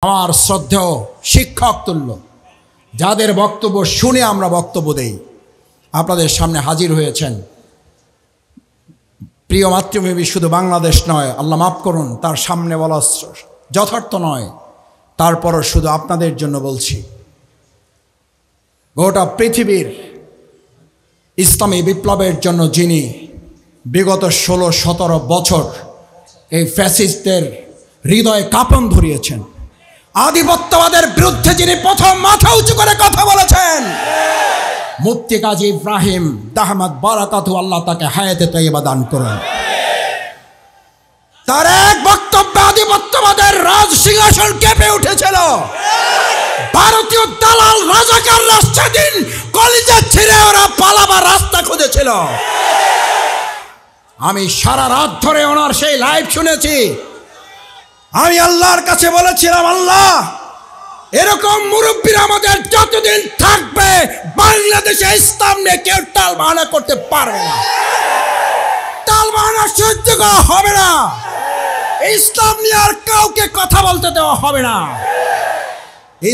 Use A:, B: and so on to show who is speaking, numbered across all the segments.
A: আমার শ্রদ্ধেয় শিক্ষক তুল্য যাদের বক্তব্য শুনে আমরা বক্তব্য দেই, আপনাদের সামনে হাজির হয়েছেন। প্রিয় মাতৃভূমি শুধু বাংলাদেশ নয়, আল্লাহ মাফ করুন, তার সামনে বলা যথার্থ নয়, তারপরও শুধু আপনাদের জন্য বলছি। গোটা পৃথিবীর ইসলামী বিপ্লবের জন্য যিনি বিগত 16-17 বছর এই ফ্যাসিস্টদের হৃদয়ে কাঁপন ধরিয়েছেন, আধিপত্যবাদের বিরুদ্ধে যিনি প্রথম মাথা উঁচু করে কথা বলেছেন, মুফতি কাজী ইব্রাহিম দাহমাত বারাকাতু, আল্লাহ তাকে হায়াতে তৈয়বা দান করুন। তার এক বক্তব্যে আধিপত্যবাদের রাজ সিংহাসন কেঁপে উঠেছিল। ভারতীয় দালাল রাজাকাররা সেদিন কলিজা ছিঁড়ে ওরা পালাবার রাস্তা খুঁজেছিল। আমি সারা রাত ধরে ওনার সেই লাইভ শুনেছি। আমি আল্লাহর কাছে বলেছিলাম, আল্লাহ এরকম মুরব্বীরা আমাদের যতদিন থাকবে বাংলাদেশে ইসলাম নিয়ে কেউ টাল বাহানা করতে পারবে না, টাল বাহানা সহ্য করা হবে না, ইসলাম নিয়ে আর কাউকে কথা বলতে দেওয়া হবে না।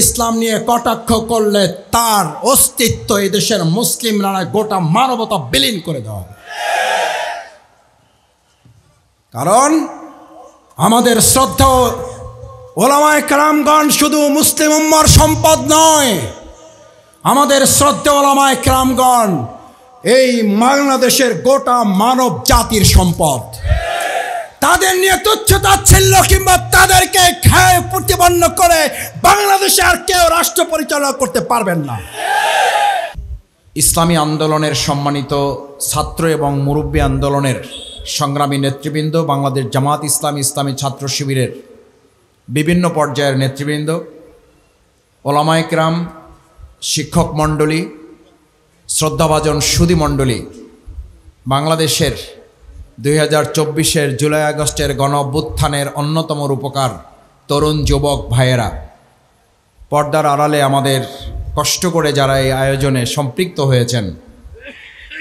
A: ইসলাম নিয়ে কটাক্ষ করলে তার অস্তিত্ব এই দেশের মুসলিমরা গোটা মানবতা বিলীন করে দেওয়া হবে। কারণ আমাদের শ্রদ্ধা ওলামায়ে কেরামগণ শুধু মুসলিম উম্মার সম্পদ নয়, আমাদের শ্রদ্ধা ওলামায়ে কেরামগণ এই বাংলাদেশের গোটা মানব জাতির সম্পদ। তাদের নিয়ে তুচ্ছ-তাচ্ছিল্য কিংবা তাদেরকে খেয়ে প্রতিপন্ন করে বাংলাদেশে আর কেউ রাষ্ট্র পরিচালনা করতে পারবেন না। ইসলামী আন্দোলনের সম্মানিত ছাত্র এবং মুরব্বী আন্দোলনের সংগ্রামী নেতৃবৃন্দ, বাংলাদেশ জামাত ইসলামী, ইসলামী ছাত্র শিবিরের বিভিন্ন পর্যায়ের নেতৃবৃন্দ, ওলামায়ে কেরাম, শিক্ষক মণ্ডলী, শ্রদ্ধাভাজন সুধী মণ্ডলী, বাংলাদেশের 2024-এর জুলাই আগস্টের গণ অভ্যুত্থানের অন্যতম রূপকার তরুণ যুবক ভাইয়েরা, পর্দার আড়ালে আমাদের কষ্ট করে যারা এই আয়োজনে সম্পৃক্ত হয়েছেন,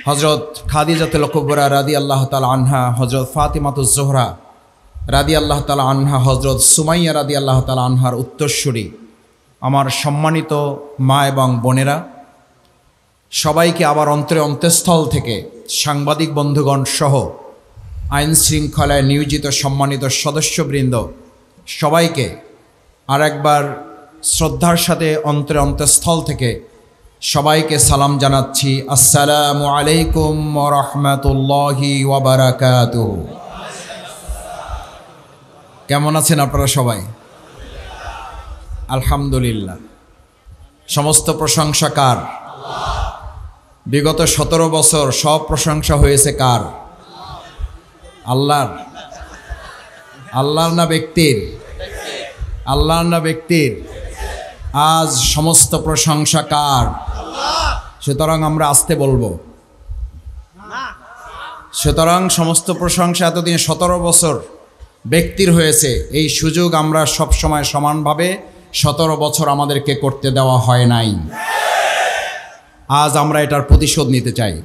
A: হজরত খাদিজাতুল কুবরা রাদি আল্লাহ তাআলা আনহা, হজরত ফাতিমাতুজ জোহরা রাদি আল্লাহ তাআলা আনহা, হজরত সুমাইয়া রাদি আল্লাহ তাআলা আনহার উত্তরসূরি আমার সম্মানিত মা এবং বোনেরা, সবাইকে আবার অন্তঃস্থল থেকে সাংবাদিক বন্ধুগণ সহ আইন শৃঙ্খলায় নিয়োজিত সম্মানিত সদস্যবৃন্দ সবাইকে আরেকবার শ্রদ্ধার সাথে অন্তঃস্থল থেকে সবাইকে সালাম জানাচ্ছি। আসসালামু আলাইকুম ওয়া রাহমাতুল্লাহি ওয়া বারাকাতুহু। কেমন আছেন আপনারা সবাই? আলহামদুলিল্লাহ। সমস্ত প্রশংসা কার? বিগত 17 বছর সব প্রশংসা হয়েছে কার? আল্লাহর। আল্লাহর না ব্যক্তির? আল্লাহর না ব্যক্তির? আজ সমস্ত প্রশংসা কার? সুতরাং আমরা আসতে বলবো। সুতরাং সমস্ত প্রশংসা এতদিন 17 বছর ব্যক্তির হয়েছে, এই সুযোগ আমরা সব সময় সমানভাবে 17 বছর আমাদেরকে করতে দেওয়া হয় নাই। আজ আমরা এটার প্রতিশোধ নিতে চাই।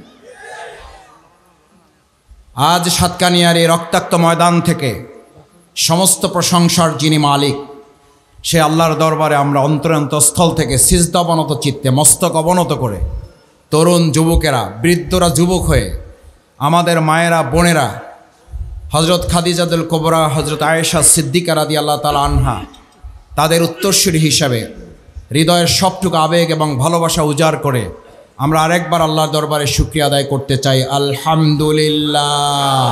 A: আজ সাতকানিয়ার এই রক্তাক্ত ময়দান থেকে সমস্ত প্রশংসার যিনি মালিক, সে আল্লাহর দরবারে আমরা অন্তরস্থল থেকে সিজদা অবনত চিত্তে মস্তক অবনত করে, তরুণ যুবকেরা, বৃদ্ধরা যুবক হয়ে, আমাদের মায়েরা বোনেরা, হজরত খাদিজাতুল কুবরা, হজরত আয়েশা সিদ্দিকা রাদিয়াল্লাহু তাআলা আনহা, তাদের উত্তরসূরি হিসাবে হৃদয়ের সবটুকু আবেগ এবং ভালোবাসা উজাড় করে আমরা আরেকবার আল্লাহর দরবারে শুকরিয়া আদায় করতে চাই। আলহামদুলিল্লাহ।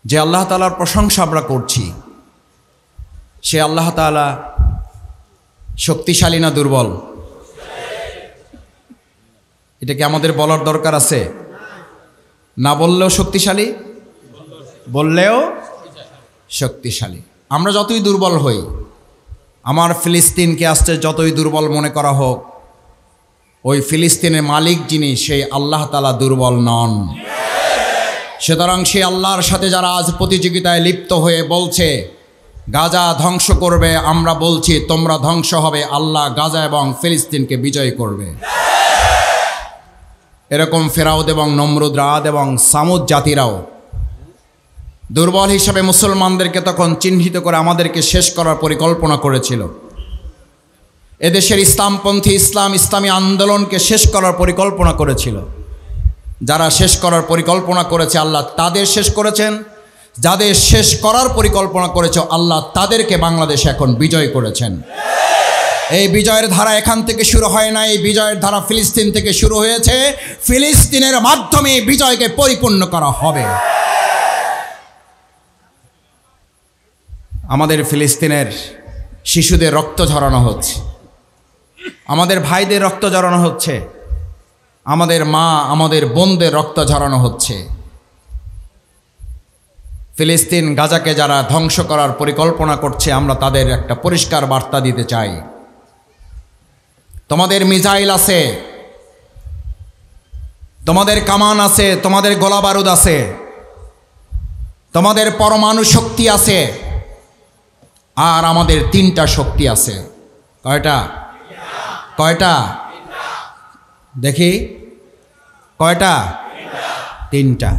A: যে আল্লাহ তাআলার প্রশংসা আমরা করছি, সে আল্লাহ তাআলা শক্তিশালী না দুর্বল? এটা কি আমাদের বলার দরকার আছে? না বললেও শক্তিশালী, বললেও শক্তিশালী। আমরা যতই দুর্বল হই, আমার ফিলিস্তিনকে আসতে যতই দুর্বল মনে করা হোক, ওই ফিলিস্তিনের মালিক যিনি, সেই আল্লাহ তাআলা দুর্বল নন। সুতরাং সেই আল্লাহর সাথে যারা আজ প্রতিযোগিতায় লিপ্ত হয়ে বলছে গাজা ধ্বংস করবে, আমরা বলছি তোমরা ধ্বংস হবে, আল্লাহ গাজা এবং ফিলিস্তিনকে বিজয় করবে। এরকম ফেরাউদ এবং নমরুদ, আদ এবং সামুদ জাতিরাও দুর্বল হিসাবে মুসলমানদেরকে তখন চিহ্নিত করে আমাদেরকে শেষ করার পরিকল্পনা করেছিল। এদেশের ইসলামপন্থী ইসলামী আন্দোলনকে শেষ করার পরিকল্পনা করেছিল। যারা শেষ করার পরিকল্পনা করেছে আল্লাহ তাদের শেষ করেছেন, যাদের শেষ করার পরিকল্পনা করেছে আল্লাহ তাদেরকে বাংলাদেশে এখন বিজয় করেছেন। এই বিজয়ের ধারা এখান থেকে শুরু হয় না, এই বিজয়ের ধারা ফিলিস্তিন থেকে শুরু হয়েছে। ফিলিস্তিনের মাধ্যমে এই বিজয়কে পরিপূর্ণ করা হবে। আমাদের ফিলিস্তিনের শিশুদের রক্ত ঝরানো হচ্ছে, আমাদের ভাইদের রক্ত ঝরানো হচ্ছে, আমাদের মা আমাদের বোনদের রক্ত ঝরানো হচ্ছে। ফিলিস্তিন গাজাকে যারা ধ্বংস করার পরিকল্পনা করছে আমরা তাদের একটা পরিষ্কার বার্তা দিতে চাই। তোমাদের মিসাইল আছে, তোমাদের কামান আছে, তোমাদের গোলা বারুদ আছে, তোমাদের পরমাণু শক্তি আছে, আর আমাদের তিনটা শক্তি আছে। কয়টা? কয়টা? দেখি কয়টা? তিনটা।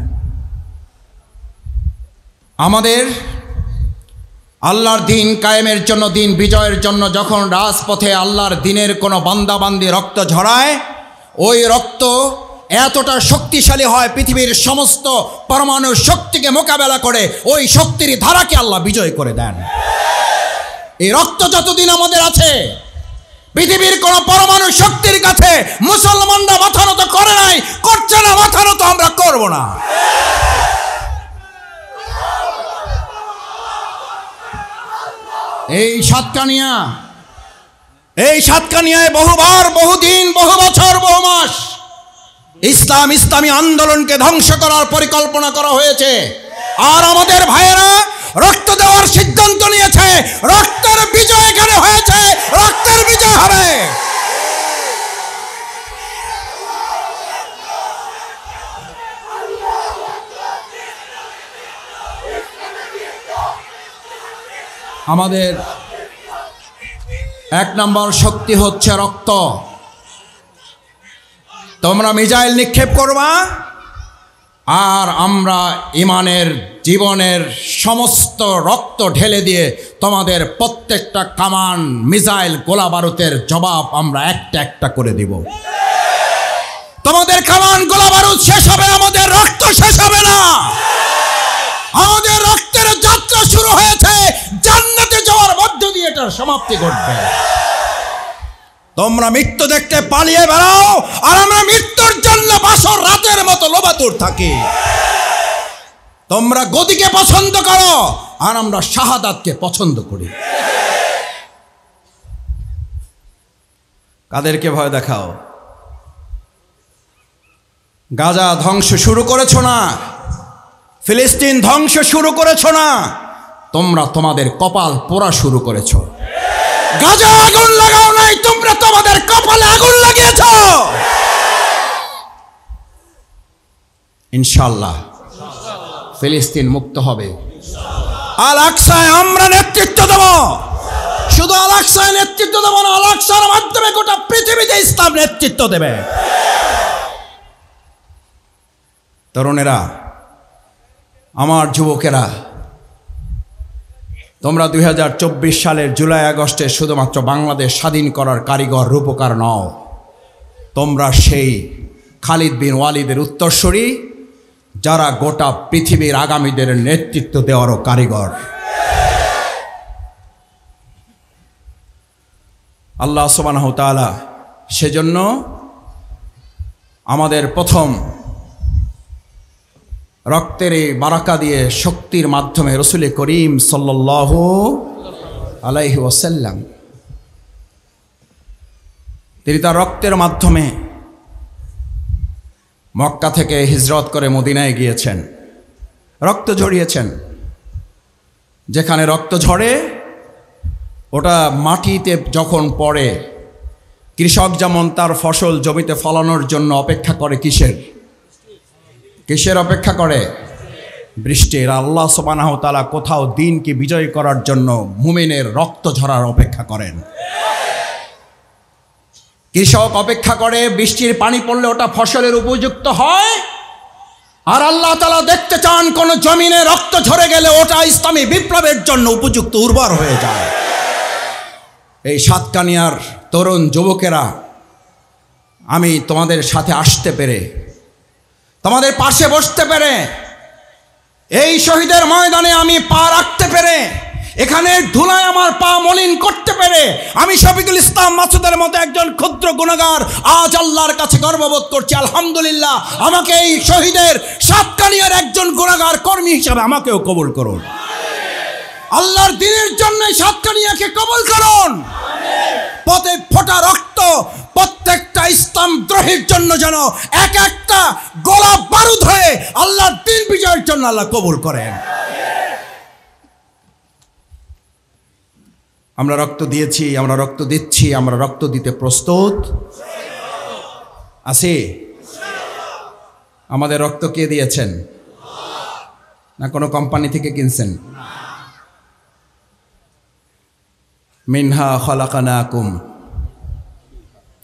A: আমাদের আল্লাহর দিন কায়েমের জন্য, দিন বিজয়ের জন্য যখন রাজপথে আল্লাহর দিনের কোনো বান্দাবান্দি রক্ত ঝরায়, ওই রক্ত এতটা শক্তিশালী হয় পৃথিবীর সমস্ত পরমাণু শক্তিকে মোকাবেলা করে ওই শক্তির ধারাকে আল্লাহ বিজয় করে দেন। এই রক্ত যতদিন আমাদের আছে, পৃথিবীর কোন পরমাণু শক্তির কাছে মুসলমানরা মাথা নত করে নাই, করছে না, মাথা নত আমরা করব না। এই সাতকানিয়ায় বহুবার, বহুদিন, বহু বছর, বহু মাস ইসলামী আন্দোলনকে ধ্বংস করার পরিকল্পনা করা হয়েছে। আর আমাদের ভাইয়েরা রক্ত দেওয়ার সিদ্ধান্ত নিয়েছে। রক্তের বিজয় এখানে হয়েছে, রক্তের বিজয় হবে। আমাদের এক নম্বর শক্তি হচ্ছে রক্ত। তোমরা মিসাইল নিক্ষেপ করবা, আর আমরা ইমানের জীবনের সমস্ত রক্ত ঢেলে দিয়ে তোমাদের প্রত্যেকটা কামান, মিসাইল, গোলা বারুদের জবাব আমরা একটা একটা করে দিব। তোমাদের কামান, গোলা বারুদ শেষ হবে, আমাদের রক্ত শেষ হবে না। আমাদের রক্তের যাত্রা শুরু হয়েছে, জান্নাতে যাওয়ার মধ্য দিয়ে এটার সমাপ্তি ঘটবে। তোমরা মৃত্যু দেখতে পালিয়ে বেড়াও, আর আমরা মৃত্যুর জন্য বাসর রাতের মতো লোবাতুর থাকি। তোমরা গদিকে পছন্দ করো, আর আমরা শাহাদাতকে পছন্দ করি। কাদেরকে ভয় দেখাও? গাজা ধ্বংস শুরু করেছো না, ফিলিস্তিন ধ্বংস শুরু করেছো না, তোমরা তোমাদের কপাল পোড়া শুরু করেছো। গাজা আগুন লাগাও নাই, তোমরা তোমাদের কপালে আগুন লাগিয়েছ। ইনশাআল্লাহ ফিলিস্তিন মুক্ত হবে। আল আকসায় আমরা নেতৃত্ব দেব। শুধু আল আকসায় নেতৃত্ব দেব না, আল আকসার মাধ্যমে গোটা পৃথিবীতে ইসলাম নেতৃত্ব দেবে। তরুণেরা, আমার যুবকেরা, তোমরা 2024 সালের জুলাই আগস্টে শুধুমাত্র বাংলাদেশ স্বাধীন করার কারিগর, রূপকার নও। তোমরা সেই খালিদ বিন ওয়ালিদের উত্তরসূরি, যারা গোটা পৃথিবীর আগামীদের নেতৃত্ব দেওয়ারও কারিগর। আল্লাহ সুবহানাহু ওয়া তাআলা সেজন্য আমাদের প্রথম রক্তের এই বারাকা দিয়ে, শক্তির মাধ্যমে রাসূল করিম সাল্লাল্লাহু আলাইহি ওয়াসাল্লাম তিনি তার রক্তের মাধ্যমে মক্কা থেকে হিজরত করে মদিনায় গিয়েছেন, রক্ত ঝরিয়েছেন। যেখানে রক্ত ঝরে ওটা মাটিতে যখন পড়ে, কৃষক যেমন তার ফসল জমিতে ফলানোর জন্য অপেক্ষা করে কিসের অপেক্ষা করে? বৃষ্টির। আল্লাহ সুবহানাহু ওয়া তাআলা কোথাও দিনকে বিজয় করার জন্য মুমিনের রক্ত ঝরার অপেক্ষা করেন। কৃষক অপেক্ষা করে বৃষ্টির পানি পড়লে ওটা ফসলের উপযুক্ত হয়, আর আল্লাহ তাআলা দেখতে চান কোন জমিনে রক্ত ঝরে গেলে ওটা ইসলামী বিপ্লবের জন্য উপযুক্ত উর্বর হয়ে যায়। এই সাতকানিয়ার তরুণ যুবকেরা, আমি তোমাদের সাথে আসতে পেরে, তোমাদের পাশে বসতে পেরে, এই শহীদের ময়দানে আমি পা রাখতে পেরে, এখানে ধুলায় আমার পা মলিন করতে পেরে, আমি শফিকুল ইসলাম মাসুদের মতো একজন ক্ষুদ্র গুনাহগার আজ আল্লাহর কাছে গর্ববোধ করছি। আলহামদুলিল্লাহ, আমাকে এই শহীদের সাতকানিয়ার একজন গুনাহগার কর্মী হিসাবে আমাকেও কবুল করুন। আল্লাহর দ্বীনের জন্য সাতকানিয়াকে কবুল করুন। পথে ফোটা রক্ত প্রত্যেকটা ইসলাম দ্রোহীর জন্য যেন এক একটা গোলাপ বারুদ হয়ে আল্লাহর দ্বীন বিজয়ের জন্য আল্লাহ কবুল করেন। আমরা রক্ত দিয়েছি, আমরা রক্ত দিচ্ছি, আমরা রক্ত দিতে প্রস্তুত আছি। আমাদের রক্ত কে দিয়েছেন? না কোনো কোম্পানি থেকে কিনছেন? মিনহা খলাকানাকুম,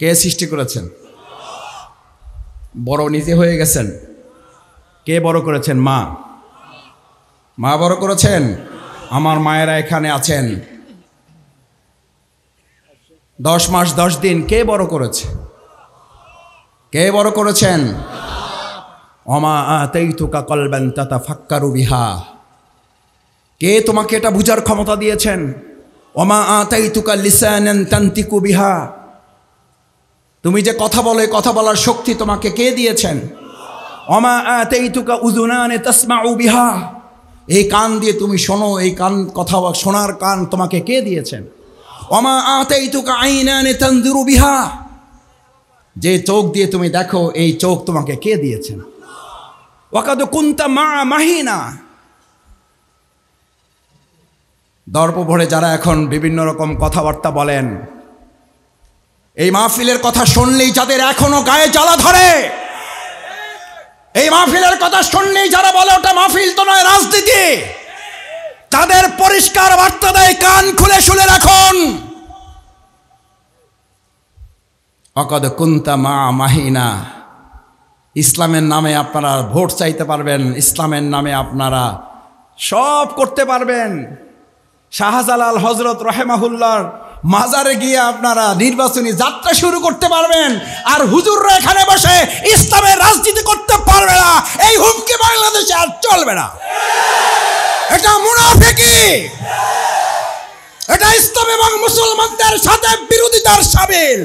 A: কে সৃষ্টি করেছেন? বড় নিজে হয়ে গেছেন? কে বড় করেছেন? মা। মা বড় করেছেন। আমার মায়েরা এখানে আছেন, 10 মাস 10 দিন কে বড় করেছে? কে বড় করেছেন? ওমা আতাইতুকা কলবান তাতাফাক্কারু বিহা, কে তোমাকে এটা বুঝার ক্ষমতা দিয়েছেন? ওমা আতাইতুকা লিসানান তানতিকু বিহা, তুমি যে কথা বলে কথা বলার শক্তি তোমাকে কে দিয়েছেন? ওমা আতাইতুকা উযুনান তাসমাউ বিহা, এই কান দিয়ে তুমি শোনো, এই কান কথা শোনার কান তোমাকে কে দিয়েছেন? ওমা আতাইতুকা আইনান তানজুরু বিহা, যে চোখ দিয়ে তুমি দেখো এই চোখ তোমাকে কে দিয়েছেন? ওয়াকাদ কুনতা মা মাহিনা, দর্প ভরে যারা এখন বিভিন্ন রকম কথাবার্তা বলেন, এই মাহফিলের কথা শুনলেই যাদের এখনো গায়ে জ্বালা ধরে, এই মাহফিলের কথা শুনলেই যারা বলে ওটা মাহফিল তো নয় রাজনীতি, তাদের পরিষ্কার বার্তা দেয়, কান খুলে শুনে রাখুন। ওয়াকাদ কুনতা মা মাহিনা, ইসলামের নামে আপনারা ভোট চাইতে পারবেন, ইসলামের নামে আপনারা সব করতে পারবেন। শাহজালাল হযরত রাহিমাহুল্লাহর মাজারে গিয়ে আপনারা নির্বাচনী যাত্রা শুরু করতে পারবেন, আর হুজুররা এখানে বসে ইসলামের রাজনীতি করতে পারবে না। এই হুমকি বাংলাদেশে আর চলবে না। এটা মুনাফিকি, এটা ইসলাম এবং মুসলমানদের সাথে বিরোধিতার সামিল।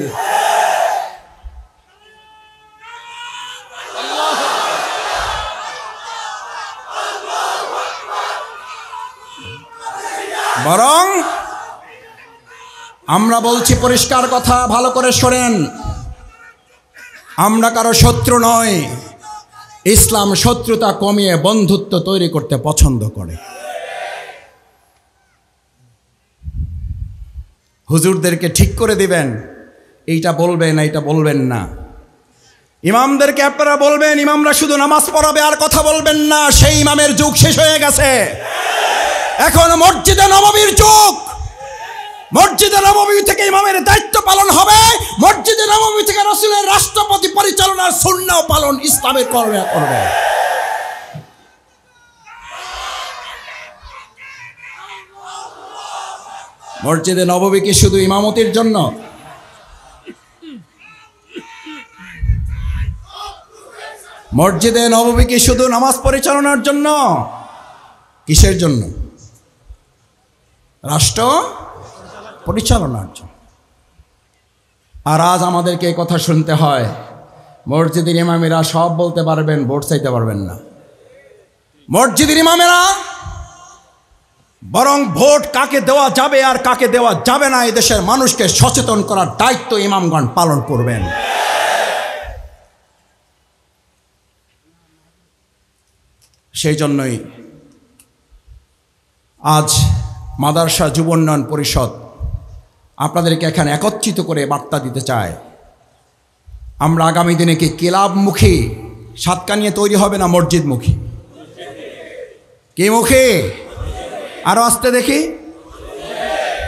A: বরং আমরা বলছি পরিষ্কার কথা, ভালো করে শোনেন, আমরা কারো শত্রু নয়। ইসলাম শত্রুতা কমিয়ে বন্ধুত্ব তৈরি করতে পছন্দ করে। হুজুরদেরকে ঠিক করে দিবেন, এইটা বলবেন এইটা বলবেন না। ইমামদেরকে আপনারা বলবেন, ইমামরা শুধু নামাজ পড়াবে আর কথা বলবেন না। সেই ইমামের যুগ শেষ হয়ে গেছে। এখন মসজিদে নববীর যুগ। মসজিদে নববী থেকে ইমামের দায়িত্ব পালন হবে, মসজিদে নববী থেকে রাসূলের রাষ্ট্রপতি পরিচালনার সুন্নাহ পালন ইসলামের করবে। মসজিদে নববী কি শুধু ইমামতির জন্য? মসজিদে নববী কি শুধু নামাজ পরিচালনার জন্য? কিসের জন্য? রাষ্ট্র পরিচালনার জন্য। আর আজ আমাদেরকে এই কথা শুনতে হয়, মসজিদের ইমামেরা সব বলতে পারবেন, ভোট চাইতে পারবেন না। মসজিদের ইমামেরা বরং ভোট কাকে দেওয়া যাবে আর কাকে দেওয়া যাবে না এই দেশের মানুষকে সচেতন করার দায়িত্ব ইমামগণ পালন করবেন। সেই জন্যই আজ মাদ্রাসা যুব উন্নয়ন পরিষদ আপনাদেরকে এখানে একত্রিত করে বার্তা দিতে চায়, আমরা আগামী দিনে কি ক্লাবমুখী সাতকানিয়া তৈরি হবে না মসজিদমুখী? কি মুখী? আরো আসতে দেখি,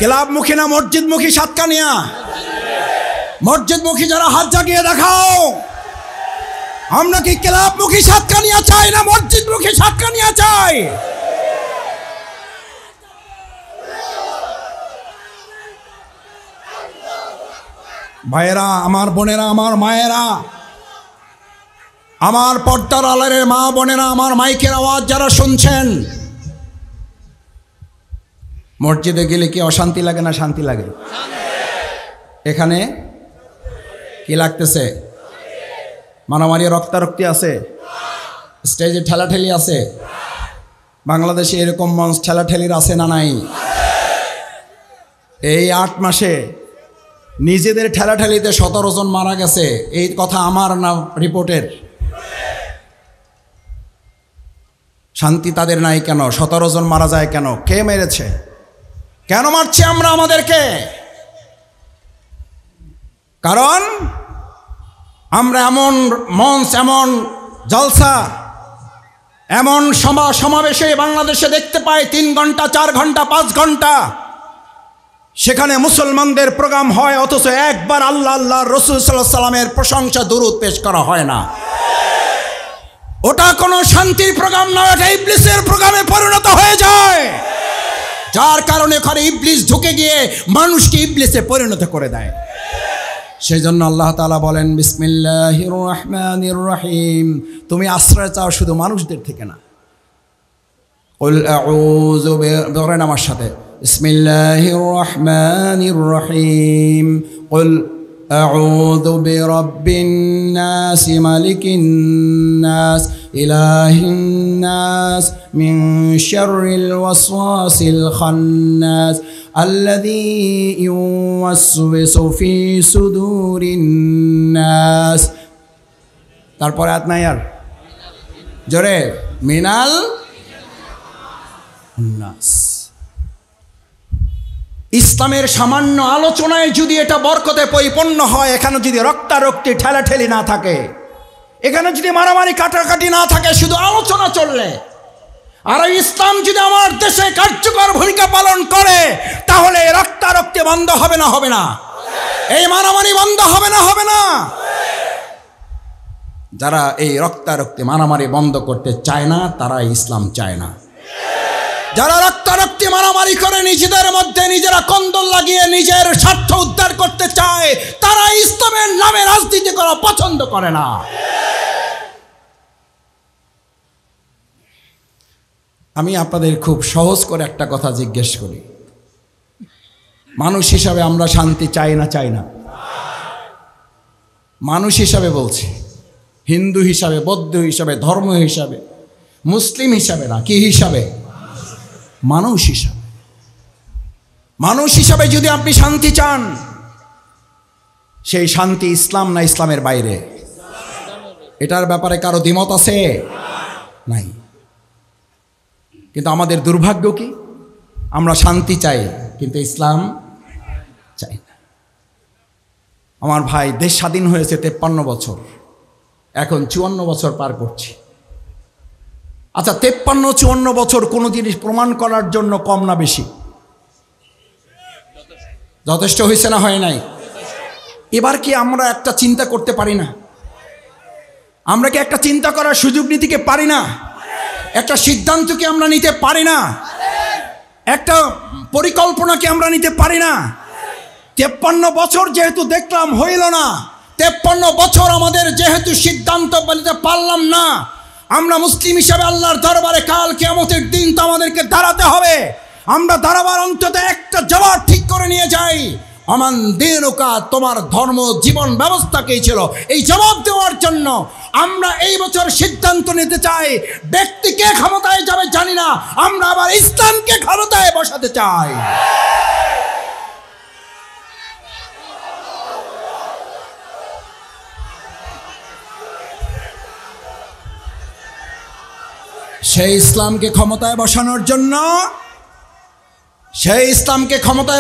A: ক্লাবমুখী না মসজিদমুখী সাতকানিয়া? মসজিদমুখী যারা হাত জাগিয়ে দেখাও। আমরা কি ক্লাবমুখী সাতকানিয়া চাই না মসজিদমুখী সাতকানিয়া চাই? ভাইয়েরা, আমার বোনেরা, আমার মায়েরা, আমার পর্দার আড়ালের মা বোনেরা, আমার মাইকের আওয়াজ যারা শুনছেন, মসজিদে গেলে কি অশান্তি লাগে না শান্তি লাগে? এখানে কি লাগতেছে? মারামারি রক্তারক্তি আছে, স্টেজে ঠেলাঠেলি আছে। বাংলাদেশে এরকম মঞ্চ ঠেলাঠেলির আছে না নাই? এই 8 মাসে নিজেদের ঠেলাঠেলিতে 17 জন মারা গেছে, এই কথা আমার না রিপোর্টের। শান্তি তাদের নাই কেন? 17 জন মারা যায় কেন? কে মেরেছে? কেন মারছি আমরা আমাদেরকে? কারণ আমরা এমন মঞ্চ, এমন জলসা, এমন সমাবেশে বাংলাদেশে দেখতে পাই 3 ঘন্টা, 4 ঘন্টা, 5 ঘন্টা সেখানে মুসলমানদের প্রোগ্রাম হয়, অথচ একবার আল্লাহ আল্লাহ রসুল সাল্লাল্লাহু আলাইহি সাল্লামের প্রশংসা দরুদ পেশ করা হয় না। ওটা কোনো শান্তির প্রোগ্রাম নয়, ওটা ইবলিসের প্রোগ্রামে পরিণত হয়ে যায়, যার কারণে ওখানে ইবলিস ঢুকে গিয়ে মানুষকে ইবলিসে পরিণত করে দেয়। সেই জন্য আল্লাহ তাআলা বলেন বিসমিল্লাহির রহমানির রহিম, তুমি আশ্রয় চাও শুধু মানুষদের থেকে না। কুল আউযু ধরেন আমার সাথে, বিসমিল্লাহির রহমানির রহিম, কুল আউযু বিরাব্বিন নাস মালিকিন নাস ইলাহিন নাস মিন শাররিল ওয়াসওয়াসিল খান্নাস আল্লাযী ইউওয়াসওয়িসু ফি সুদুরিন নাস। তারপরে আয়াত নাই আর, জোরে, মিনাল নাস। ইসলামের সামান্য আলোচনায় যদি এটা বরকতে পরিপূর্ণ হয়, এখানে যদি রক্তারক্তি ঠেলাঠেলি না থাকে, এখানে যদি মারামারি কাটাকাটি না থাকে, শুধু আলোচনা চললে, আর ইসলাম যদি আমার দেশে কার্যকর ভূমিকা পালন করে, তাহলে রক্তারক্তি বন্ধ হবে না? হবে না? এই মারামারি বন্ধ হবে না? হবে না? যারা এই রক্তারক্তি মারামারি বন্ধ করতে চায় না, তারা ইসলাম চায় না। যারা রক্তারক্তি মারামারি করে নিজেদের মধ্যে নিজেরা কন্দল লাগিয়ে নিজের স্বার্থ উদ্ধার করতে চায়, তারা ইসলামের নামে রাজনীতি করা পছন্দ করে না। আমি আপনাদের খুব সহজ করে একটা কথা জিজ্ঞেস করি, মানুষ হিসাবে আমরা শান্তি চাই না? চাই না? মানুষ হিসাবে বলছি, হিন্দু হিসাবে, বৌদ্ধ হিসাবে, ধর্ম হিসাবে, মুসলিম হিসাবে না, কি হিসাবে? মানুষ হিসাবে। মানুষ হিসাবে যদি আপনি শান্তি চান, সেই শান্তি ইসলাম না ইসলামের বাইরে? এটার ব্যাপারে কারো দ্বিমত আছে? নাই। কিন্তু আমাদের দুর্ভাগ্য কি, আমরা শান্তি চাই কিন্তু ইসলাম চাই না। আমার ভাই, দেশ স্বাধীন হয়েছে 53 বছর, এখন 54 বছর পার করছি। আচ্ছা, 53-54 বছর কোনো জিনিস প্রমাণ করার জন্য কম না বেশি? যথেষ্ট হয়েছে না হয় নাই? এবার কি আমরা একটা চিন্তা করতে পারি না? আমরা কি একটা চিন্তা করার সুযোগ নিতে পারি না? একটা সিদ্ধান্ত কি আমরা নিতে পারি না? একটা পরিকল্পনা কি আমরা নিতে পারি না? 53 বছর যেহেতু দেখলাম হইল না, 53 বছর আমাদের যেহেতু সিদ্ধান্ত বলতে পারলাম না, আমরা মুসলিম হিসাবে আল্লাহর দরবারে কাল কিয়ামতের দিন তো আমাদেরকে দাঁড়াতে হবে। আমরা দাঁড়াবার অন্তত একটা জবাব ঠিক করে নিয়ে যাই, আমান দিনুকা, তোমার ধর্ম জীবন ব্যবস্থা কি ছিল, এই জবাব দেওয়ার জন্য আমরা এই বছর সিদ্ধান্ত নিতে চাই। ব্যক্তি কে ক্ষমতায় যাবে জানি না, আমরা আবার ইসলামকে ক্ষমতায় বসাতে চাই। সেই ইসলামকে ক্ষমতায়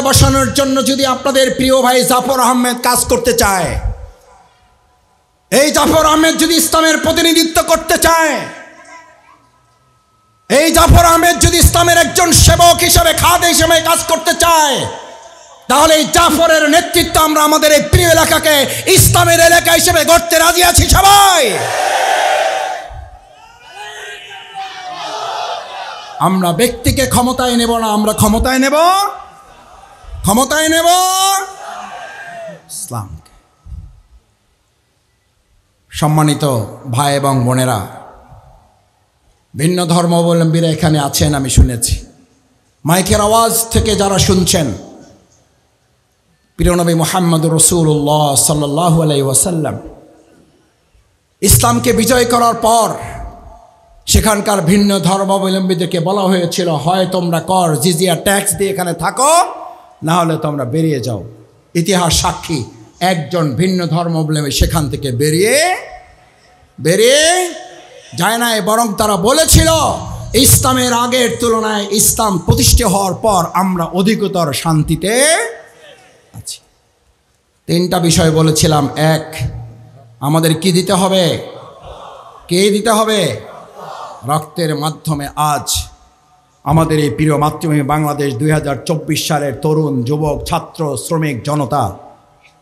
A: বসানোর জন্য যদি আপনাদের প্রিয় ভাই জাফর আহমেদ কাজ করতে চায়, এই জাফর আহমেদ যদি ইসলামের প্রতিনিধিত্ব করতে চায়, এই জাফর আহমেদ যদি ইসলামের একজন সেবক হিসেবে, খাদেম হিসেবে কাজ করতে চায়, তাহলে এই জাফরের নেতৃত্ব আমরা আমাদের এই প্রিয় এলাকাকে ইসলামের এলাকা হিসেবে গড়তে রাজি আছি সবাই। আমরা ব্যক্তিকে ক্ষমতায় নেব না, আমরা ক্ষমতায় নেব ইসলামকে। সম্মানিত ভাই এবং বোনেরা, ভিন্ন ধর্মাবলম্বীরা এখানে আছেন আমি শুনেছি। মাইকের আওয়াজ থেকে যারা শুনছেন, প্রিয় নবী মুহাম্মদুর রাসূলুল্লাহ সাল্লাল্লাহু আলাইহি ওয়াসাল্লাম ইসলামকে বিজয় করার পর সেখানকার ভিন্ন ধর্মাবলম্বীদেরকে বলা হয়েছিল, হয় তোমরা কর জিজিয়া ট্যাক্স দিয়ে এখানে থাকো, না হলে তোমরা বেরিয়ে যাও। ইতিহাস সাক্ষী, একজন ভিন্ন ধর্মাবলম্বী সেখান থেকে বেরিয়ে যায় নাই, বরং তারা বলেছিল ইসলামের আগের তুলনায় ইসলাম প্রতিষ্ঠা হওয়ার পর আমরা অধিকতর শান্তিতে আছি। তিনটা বিষয় বলেছিলাম। এক, আমাদের কি দিতে হবে? রক্তের মাধ্যমে আজ আমাদের এই প্রিয় মাতৃভূমি বাংলাদেশ 2024 সালের তরুণ, যুবক, ছাত্র, শ্রমিক জনতা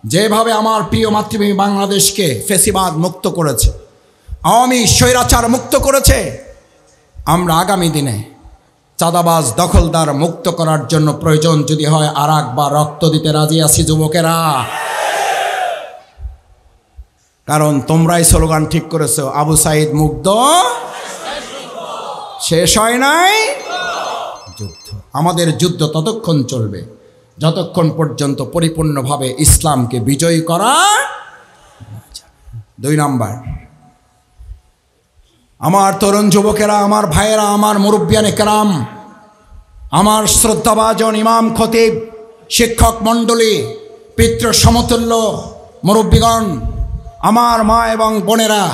A: যেভাবে আমার প্রিয় মাতৃভূমি বাংলাদেশকে ফেসিবাদ মুক্ত করেছে, আওয়ামী স্বৈরাচার মুক্ত করেছে, আমরা আগামী দিনে চাঁদাবাজ দখলদার মুক্ত করার জন্য প্রয়োজন যদি হয় আর একবার রক্ত দিতে রাজি আছি যুবকেরা। কারণ তোমরাই স্লোগান ঠিক করেছো, আবু সাইদ মুগ্ধ, শেষ হয় নাই যুদ্ধ। আমাদের যুদ্ধ ততক্ষণ চলবে যতক্ষণ পর্যন্ত পরিপূর্ণভাবে ইসলামকে বিজয়ী করা। 2 নাম্বার, আমার তরুণ যুবকেরা, আমার ভাইয়েরা, আমার মুরব্বিয়ানে কেরাম, আমার শ্রদ্ধাভাজন ইমাম, খতিব, শিক্ষক মণ্ডলী, পিতৃ সমতুল্য মুরব্বিগণ, আমার মা এবং বোনেরা,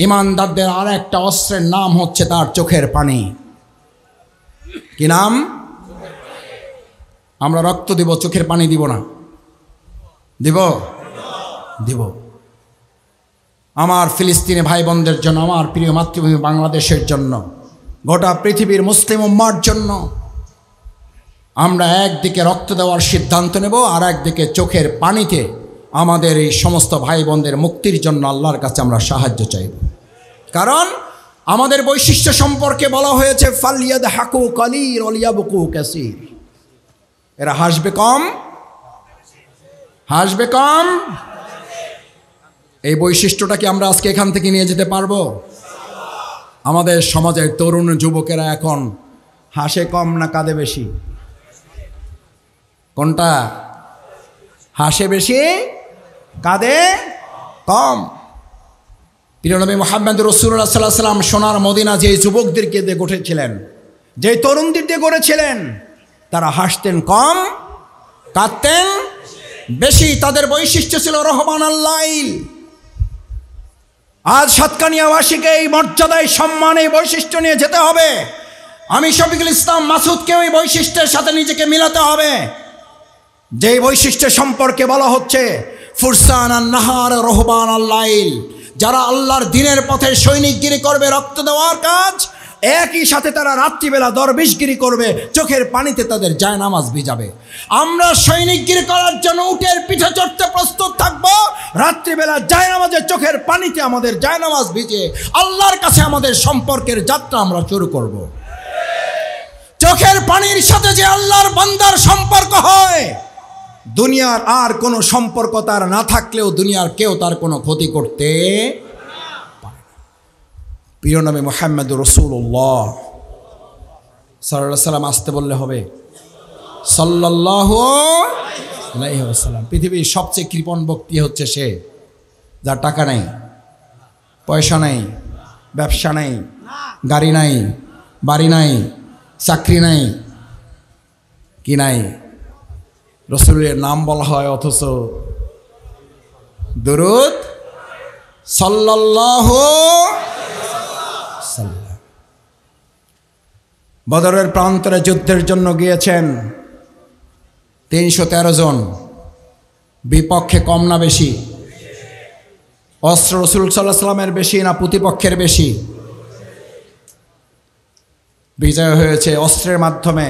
A: ইমানদারদের আর একটা অস্ত্রের নাম হচ্ছে তার চোখের পানি। কি নাম? আমরা রক্ত দিব, চোখের পানি দিব না? দিব। আমার ফিলিস্তিনি ভাই বোনদের জন্য, আমার প্রিয় মাতৃভূমি বাংলাদেশের জন্য, গোটা পৃথিবীর মুসলিম উম্মার জন্য আমরা একদিকে রক্ত দেওয়ার সিদ্ধান্ত নেব, আর একদিকে চোখের পানিতে আমাদের এই সমস্ত ভাই বোনদের মুক্তির জন্য আল্লাহর কাছে আমরা সাহায্য চাইব। কারণ আমাদের বৈশিষ্ট্য সম্পর্কে বলা হয়েছে, ফালিয়াদহাকু কালিল ওয়া লিয়াবকু কাসীর। এরা হাসবে কম। এই বৈশিষ্ট্যটা কি আমরা আজকে এখান থেকে নিয়ে যেতে পারবো? আমাদের সমাজের তরুণ যুবকেরা এখন হাসে কম না কাঁদে বেশি? কোনটা? হাসে বেশি, কাঁদে কম। প্রিয় নবী মুহাম্মদুর রাসূলুল্লাহ সাল্লাল্লাহু আলাইহি ওয়াসাল্লাম সোনার মদিনা যে যুবকদেরকে দিয়ে গড়েছিলেন, যে তরুণদের দিয়ে গড়েছিলেন, তারা হাসতেন কম, কাঁদতেন বেশি। তাদের বৈশিষ্ট্য ছিল রহমানুল লাইল। আজ সাতকানিয়াবাসীকে এই মর্যাদায়, সম্মানে, বৈশিষ্ট্য নিয়ে যেতে হবে। আমি শফিকুল ইসলাম মাসুদকেও এই বৈশিষ্ট্যের সাথে নিজেকে মিলাতে হবে। যে বৈশিষ্ট্য সম্পর্কে বলা হচ্ছে ফুরসান আন-নাহার রহবান আল-লাইল, যারা আল্লাহর দ্বীনের পথে সৈনিকগিরি করবে, রক্ত দেওয়ার কাজ, একই সাথে তারা রাত্রিবেলা দরবেশগিরি করবে, চোখের পানিতে তাদের জায়নামাজ ভিজাবে। আমরা সৈনিকগিরি করার জন্য উটের পিঠে চড়তে প্রস্তুত থাকবো, রাত্রিবেলা জায়নামাজের চোখের পানিতে আমাদের জায়নামাজ ভিজে আল্লাহর কাছে আমাদের সম্পর্কের যাত্রা আমরা শুরু করব। চোখের পানির সাথে যে আল্লাহর বান্দার সম্পর্ক হয়, দুনিয়ার আর কোনো সম্পর্ক তার না থাকলেও দুনিয়ার কেউ তার কোনো ক্ষতি করতে পারে না। প্রিয় নবী মুহাম্মদুর রাসূলুল্লাহ সাল্লাল্লাহু আলাইহি ওয়াসাল্লাম, আসতে বললে হবে সাল্লাল্লাহু আলাইহি ওয়াসাল্লাম। পৃথিবীর সবচেয়ে কৃপণ ব্যক্তি হচ্ছে সে যার টাকা নেই, পয়সা নেই, ব্যবসা নেই, গাড়ি নাই, বাড়ি নাই, চাকরি নাই, কি নাই, রাসূলের নাম বলা হয় অথচ দরুদ সাল্লাল্লাহু সাল্লাম। বদরের প্রান্তরে যুদ্ধের জন্য গিয়েছেন 313 জন, বিপক্ষে কম না বেশি? অস্ত্র রাসূল সাল্লাল্লাহু আলাইহি ওয়াসাল্লামের বেশি না প্রতিপক্ষের বেশি? বিজয় হয়েছে অস্ত্রের মাধ্যমে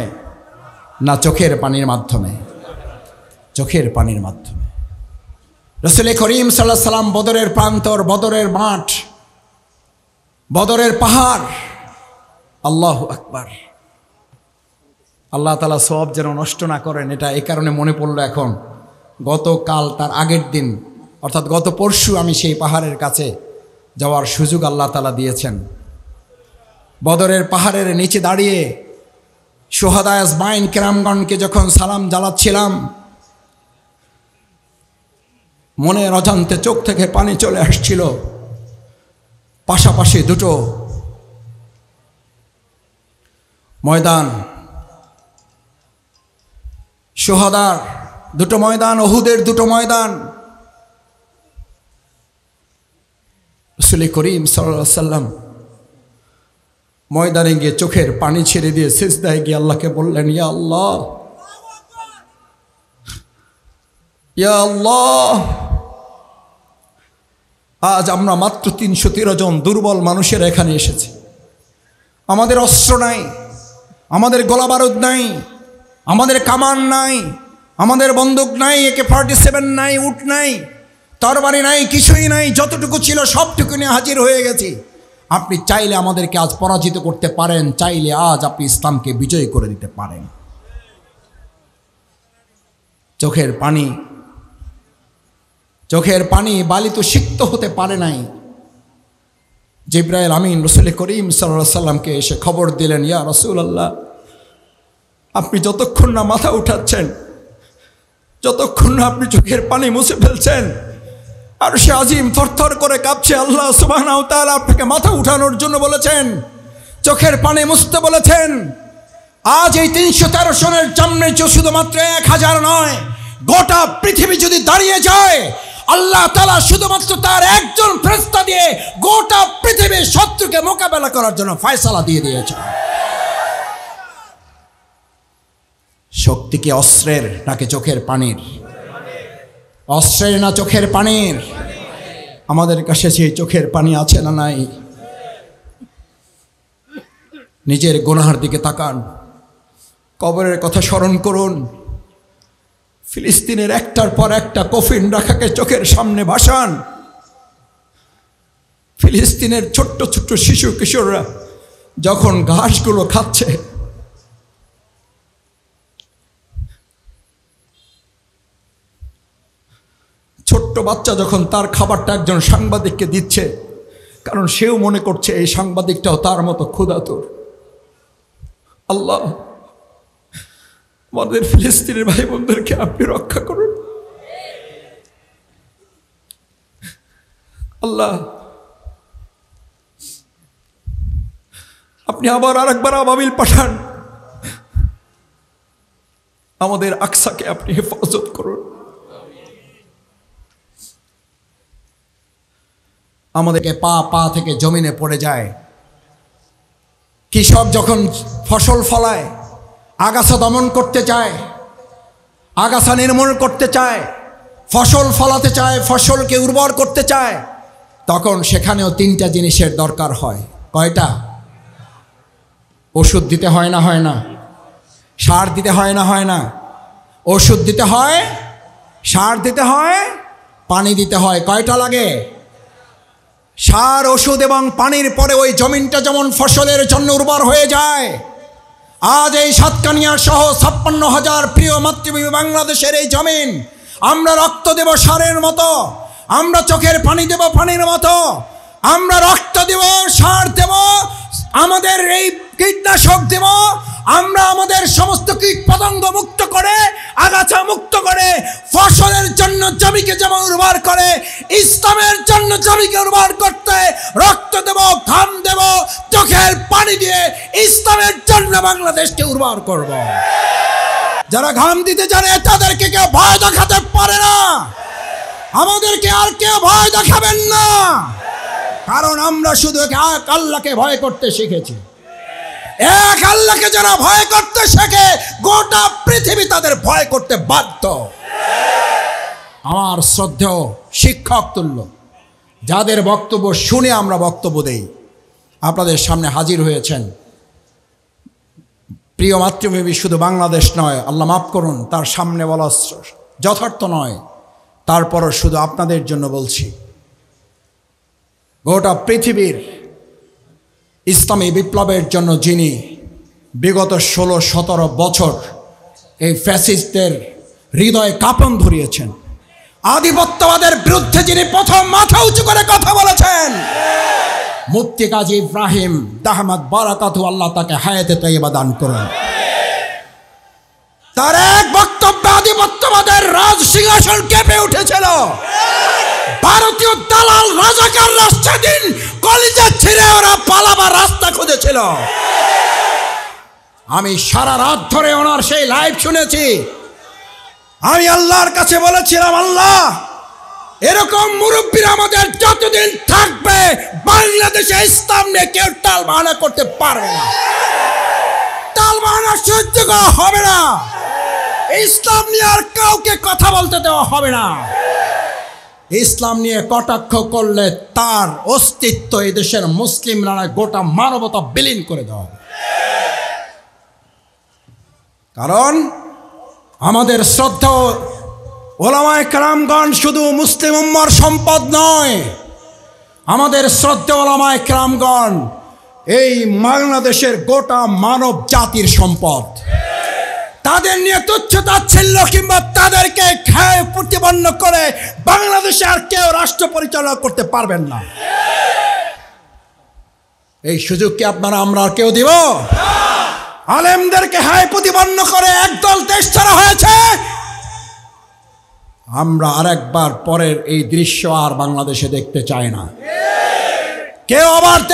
A: না চোখের পানির মাধ্যমে? চোখের পানির মাধ্যমে। রাসূল করিম সাল্লাল্লাহু আলাইহি ওয়াসাল্লাম বদরের প্রান্তর, বদরের মাঠ, বদরের পাহাড়, আল্লাহু আকবার, আল্লাহ তাআলা সওয়াব যেন নষ্ট না করেন, এটা এই কারণে মনে পড়লো এখন। গতকাল তার আগের দিন অর্থাৎ গত পরশু আমি সেই পাহাড়ের কাছে যাওয়ার সুযোগ আল্লাহ তাআলা দিয়েছেন। বদরের পাহাড়ের নিচে দাঁড়িয়ে শুহাদা আজমাইন কেরামগণকে যখন সালাম জানাচ্ছিলাম, মনের অজান্তে চোখ থেকে পানি চলে আসছিল। পাশাপাশি দুটো ময়দান, শুহাদার দুটো ময়দান, উহুদের দুটো ময়দান। রাসূল করিম সাল্লাল্লাহু আলাইহি ওয়াসাল্লাম ময়দানে গিয়ে চোখের পানি ছেড়ে দিয়ে সিজদায় গিয়ে আল্লাহকে বললেন, ইয়া আল্লাহ, ইয়া আল্লাহ, আজ আমরা মাত্র 313 জন দুর্বল মানুষের এখানে এসেছি। আমাদের অস্ত্র নাই, আমাদের গোলা বারুদ নাই, আমাদের কামান নাই, আমাদের বন্দুক নাই, AK-47 নাই, উট নাই, তরবারি নাই, কিছুই নাই। যতটুকু ছিল সবটুকু নিয়ে হাজির হয়ে গেছি। আপনি চাইলে আমাদেরকে আজ পরাজিত করতে পারেন, চাইলে আজ আপনি ইসলামকে বিজয় করে দিতে পারেন। চোখের পানি, চোখের পানি বালি তো সিক্ত হতে পারে নাই। জিবরাইল আমিন রাসূল করিম সাল্লাল্লাহু আলাইহি সাল্লামকে এসে খবর দিলেন, ইয়া রাসূলুল্লাহ, আপনি যতক্ষণ না মাথা উঠাচ্ছেন, যতক্ষণ না আপনি চোখের পানি মুছে ফেলছেন, আরশে আজিম থরথর করে কাঁপছে। আল্লাহ সুবহানাহু ওয়া তাআলা আপনাকে মাথা উঠানোর জন্য বলেছেন, চোখের পানি মুছতে বলেছেন। আজ এই 313 জনের সামনে শুধুমাত্র 1000 নয়, গোটা পৃথিবী যদি দাঁড়িয়ে যায়, আল্লাহ তাআলা শুধুমাত্র তার একজন ফেরেশতা দিয়ে গোটা পৃথিবীর শত্রুকে মোকাবেলা করার জন্য ফয়সালা দিয়ে দিয়েছে। শক্তি কি অস্ত্রের নাকি চোখের পানির? অস্ত্রের না চোখের পানির? আমাদের কাছে সেই চোখের পানি আছে না নাই? নিজের গুনাহের দিকে তাকান, কবরের কথা স্মরণ করুন। ফিলিস্তিনের একটার পর একটা কফিন রাখাকে চোখের সামনে ভাসান। ফিলিস্তিনের ছোট্ট ছোট্ট শিশু কিশোররা যখন ঘাসগুলো খাচ্ছে, ছোট্ট বাচ্চা যখন তার খাবারটা একজন সাংবাদিককে দিচ্ছে, কারণ সেও মনে করছে এই সাংবাদিকটাও তার মতো ক্ষুধাতুর। আল্লাহ, আমাদের ফিলিস্তিনের ভাই বোনদেরকে আপনি রক্ষা করুন। আল্লাহ, আপনি আবার আরেকবার আবাবিল পাঠান। আমাদের আকসাকে আপনি হেফাজত করুন। আমাদেরকে পা পা থেকে জমিনে পড়ে যায়। কৃষক যখন ফসল ফলায়, আগাছা দমন করতে চায়, আগাছা নির্মূল করতে চায়, ফসল ফলাতে চায়, ফসলকে উর্বর করতে চায়, তখন সেখানেও 3টা জিনিসের দরকার হয়। কয়টা? ওষুধ দিতে হয় না? হয় না? সার দিতে হয় না? হয় না? ওষুধ দিতে হয়, সার দিতে হয়, পানি দিতে হয়। কয়টা লাগে? সার, ওষুধ এবং পানির পরে ওই জমিনটা যেমন ফসলের জন্য উর্বর হয়ে যায়। আজ এই সাতকানিয়া সহ 56,000 প্রিয় মাতৃভূমি বাংলাদেশের এই জমিন আমরা রক্ত দেব সারের মতো, আমরা চোখের পানি দেব পানির মতো, আমরা রক্ত দেব, সার দেব, আমাদের এই কীটনাশক দেব, আমরা আমাদের সমস্ত কীট পতঙ্গ মুক্ত করে, আগাছা মুক্ত করে, ফসলের জন্য জমিকে যেমন উর্বর করে, ইসলামের জন্য জমিকে উর্বর করতে রক্ত দেব, ঘাম দেব, চোখের পানি দিয়ে ইসলামের জন্য বাংলাদেশকে উর্বর করব। যারা ঘাম দিতে জানে তাদেরকে কেউ ভয় দেখাতে পারে না। আমাদেরকে আর কেউ ভয় দেখাবেন না, কারণ আমরা শুধু এক আল্লাহকে ভয় করতে শিখেছি। এক আল্লাহকে যারা ভয় করতে শেখে, গোটা পৃথিবী তাদের ভয় করতে বাধ্য। আমার শ্রদ্ধেয় শিক্ষক তুল্য যাদের বক্তব্য শুনে আমরা বক্তব্য দেই, আপনাদের সামনে হাজির হয়েছেন। প্রিয় মাতৃভূমি শুধু বাংলাদেশ নয়, আল্লাহ মাফ করুন, তার সামনে বলা যথার্থ নয়, তারপরও শুধু আপনাদের জন্য বলছি। গোটা পৃথিবীর ইসলামী বিপ্লবের জন্য যিনি বিগত 16-17 বছর এই ফ্যাসিস্টদের হৃদয়ে কাঁপন ধরিয়েছেন। আধিপত্যবাদের বিরুদ্ধে যিনি প্রথম মাথা উঁচু করে কথা বলেছেন, মুফতি কাজী ইব্রাহিম দাহমাত বারাকাতু, আল্লাহ তাকে হায়াতে তয়্যিবা দান করুন। তার এক বক্তব্যে আধিপত্যবাদের রাজ সিংহাসন কেঁপে উঠেছিল। ভারতীয় দালাল রাজাকাররা সেদিন কলিজা ছিঁড়ে ওরা পালাবার রাস্তা খুঁজেছিল। আমি সারা রাত ধরে ওনার সেই লাইভ শুনেছি। আমি আল্লাহর কাছে বলেছিলাম, আল্লাহ, এরকম মুরব্বীরা আমাদের যতদিন থাকবে বাংলাদেশে ইসলাম নিয়ে কেউ টালবাহানা করতে পারবে না। টালবাহানা সহ্য করা হবে না। ইসলাম নিয়ে আর কাউকে কথা বলতে দেওয়া হবে না। ইসলাম নিয়ে কটাক্ষ করলে তার অস্তিত্ব এই দেশের মুসলিমরা না, গোটা মানবতা বিলীন করে দেওয়া হবে। কারণ আমাদের শ্রদ্ধা ওলামায়ে কেরামগণ শুধু মুসলিম উম্মার সম্পদ নয়, আমাদের শ্রদ্ধা ওলামায়ে কেরামগণ এই বাংলাদেশের গোটা মানব জাতির সম্পদ। তাদের নিয়ে তুচ্ছ-তাচ্ছিল্য কিংবা তাদেরকে খেয়ে প্রতিপন্ন করে বাংলাদেশে আর কেউ রাষ্ট্র পরিচালনা করতে পারবেন না। এই সুযোগ কি আপনারা আমরা আর কেউ দিব? আলেমদেরকে হায় প্রতিপন্ন করে একদল দেশ ছাড়া হয়েছে। আমরা আরেকবার পরের এই দৃশ্য আর বাংলাদেশে দেখতে চাই না। কেউ আবার